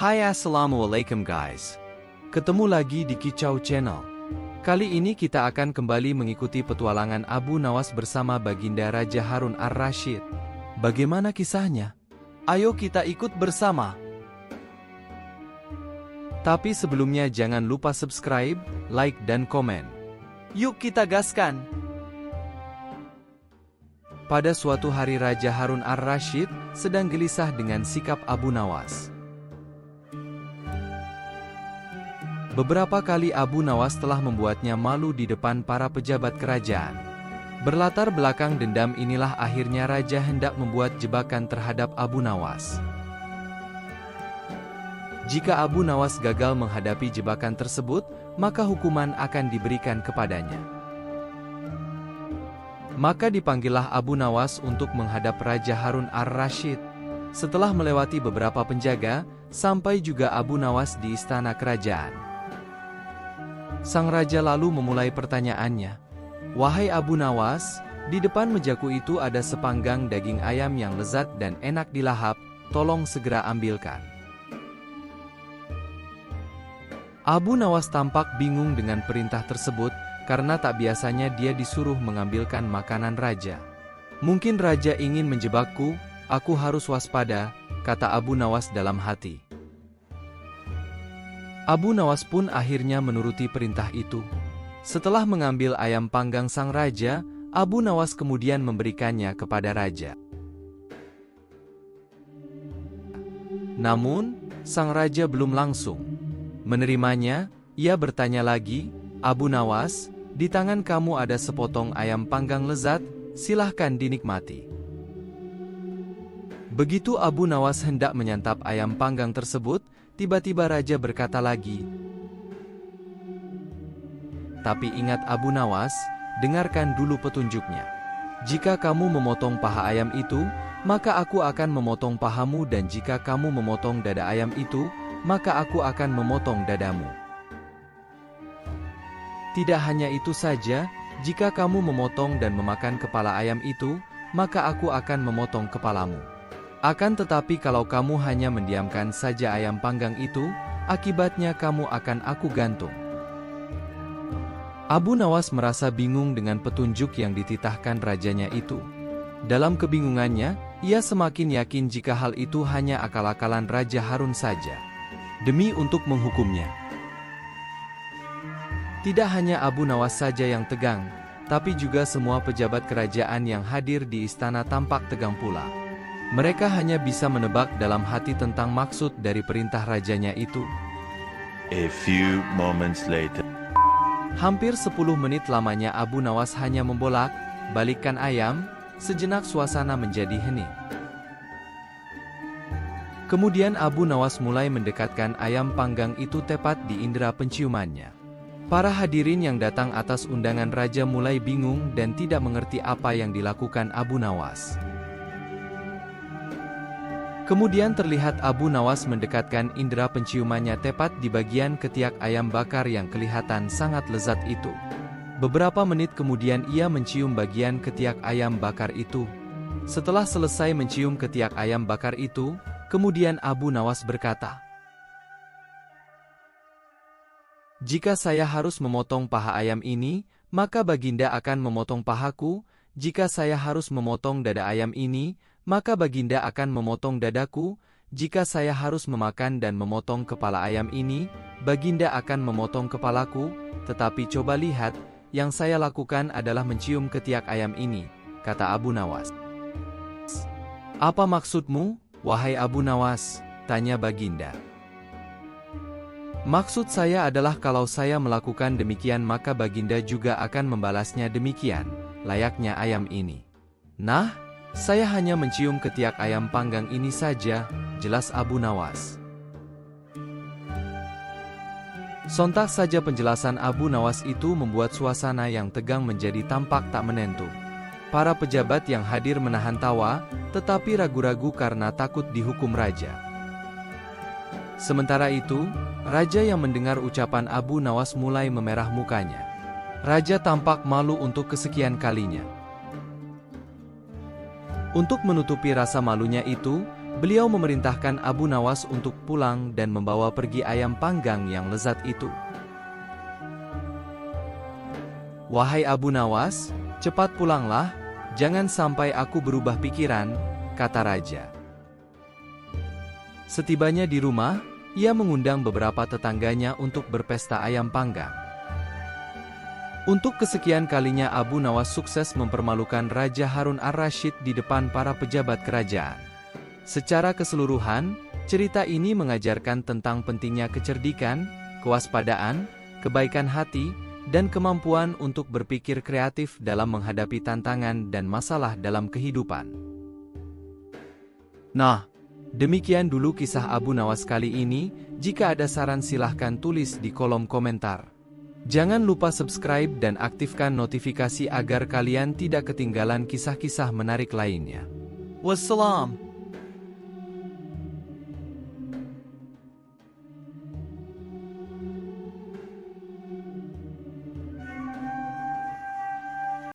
Hai, assalamualaikum guys. Ketemu lagi di Kicau Channel. Kali ini kita akan kembali mengikuti petualangan Abu Nawas bersama Baginda Raja Harun Ar-Rasyid. Bagaimana kisahnya? Ayo kita ikut bersama. Tapi sebelumnya jangan lupa subscribe, like dan komen. Yuk kita gaskan. Pada suatu hari Raja Harun Ar-Rasyid sedang gelisah dengan sikap Abu Nawas. Beberapa kali Abu Nawas telah membuatnya malu di depan para pejabat kerajaan. Berlatar belakang dendam inilah akhirnya Raja hendak membuat jebakan terhadap Abu Nawas. Jika Abu Nawas gagal menghadapi jebakan tersebut, maka hukuman akan diberikan kepadanya. Maka dipanggillah Abu Nawas untuk menghadap Raja Harun Ar-Rasyid. Setelah melewati beberapa penjaga, sampai juga Abu Nawas di istana kerajaan. Sang raja lalu memulai pertanyaannya. Wahai Abu Nawas, di depan mejaku itu ada sepanggang daging ayam yang lezat dan enak dilahap, tolong segera ambilkan. Abu Nawas tampak bingung dengan perintah tersebut, karena tak biasanya dia disuruh mengambilkan makanan raja. Mungkin raja ingin menjebakku, aku harus waspada, kata Abu Nawas dalam hati. Abu Nawas pun akhirnya menuruti perintah itu. Setelah mengambil ayam panggang sang raja, Abu Nawas kemudian memberikannya kepada raja. Namun, sang raja belum langsung menerimanya. Ia bertanya lagi, Abu Nawas, di tangan kamu ada sepotong ayam panggang lezat, silahkan dinikmati. Begitu Abu Nawas hendak menyantap ayam panggang tersebut, tiba-tiba raja berkata lagi, tapi ingat Abu Nawas, dengarkan dulu petunjuknya. Jika kamu memotong paha ayam itu, maka aku akan memotong pahamu, dan jika kamu memotong dada ayam itu, maka aku akan memotong dadamu. Tidak hanya itu saja, jika kamu memotong dan memakan kepala ayam itu, maka aku akan memotong kepalamu. Akan tetapi kalau kamu hanya mendiamkan saja ayam panggang itu, akibatnya kamu akan aku gantung. Abu Nawas merasa bingung dengan petunjuk yang dititahkan rajanya itu. Dalam kebingungannya, ia semakin yakin jika hal itu hanya akal-akalan Raja Harun saja, demi untuk menghukumnya. Tidak hanya Abu Nawas saja yang tegang, tapi juga semua pejabat kerajaan yang hadir di istana tampak tegang pula. Mereka hanya bisa menebak dalam hati tentang maksud dari perintah rajanya itu. A few moments later. Hampir 10 menit lamanya Abu Nawas hanya membolak-balikkan ayam, sejenak suasana menjadi hening. Kemudian Abu Nawas mulai mendekatkan ayam panggang itu tepat di indera penciumannya. Para hadirin yang datang atas undangan raja mulai bingung dan tidak mengerti apa yang dilakukan Abu Nawas. Kemudian terlihat Abu Nawas mendekatkan indera penciumannya tepat di bagian ketiak ayam bakar yang kelihatan sangat lezat itu. Beberapa menit kemudian ia mencium bagian ketiak ayam bakar itu. Setelah selesai mencium ketiak ayam bakar itu, kemudian Abu Nawas berkata, jika saya harus memotong paha ayam ini, maka Baginda akan memotong pahaku. Jika saya harus memotong dada ayam ini, maka Baginda akan memotong dadaku. Jika saya harus memakan dan memotong kepala ayam ini, Baginda akan memotong kepalaku. Tetapi coba lihat, yang saya lakukan adalah mencium ketiak ayam ini, kata Abu Nawas. Apa maksudmu, wahai Abu Nawas? Tanya Baginda. Maksud saya adalah kalau saya melakukan demikian maka Baginda juga akan membalasnya demikian, layaknya ayam ini. Nah, saya hanya mencium ketiak ayam panggang ini saja, jelas Abu Nawas. Sontak saja penjelasan Abu Nawas itu membuat suasana yang tegang menjadi tampak tak menentu. Para pejabat yang hadir menahan tawa, tetapi ragu-ragu karena takut dihukum raja. Sementara itu, raja yang mendengar ucapan Abu Nawas mulai memerah mukanya. Raja tampak malu untuk kesekian kalinya. Untuk menutupi rasa malunya itu, Beliau memerintahkan Abu Nawas untuk pulang dan membawa pergi ayam panggang yang lezat itu. "Wahai Abu Nawas, cepat pulanglah, jangan sampai aku berubah pikiran," kata raja. Setibanya di rumah, ia mengundang beberapa tetangganya untuk berpesta ayam panggang. Untuk kesekian kalinya Abu Nawas sukses mempermalukan Raja Harun ar-Rasyid di depan para pejabat kerajaan. Secara keseluruhan, cerita ini mengajarkan tentang pentingnya kecerdikan, kewaspadaan, kebaikan hati, dan kemampuan untuk berpikir kreatif dalam menghadapi tantangan dan masalah dalam kehidupan. Nah, demikian dulu kisah Abu Nawas kali ini. Jika ada saran silahkan tulis di kolom komentar. Jangan lupa subscribe dan aktifkan notifikasi agar kalian tidak ketinggalan kisah-kisah menarik lainnya. Wassalam.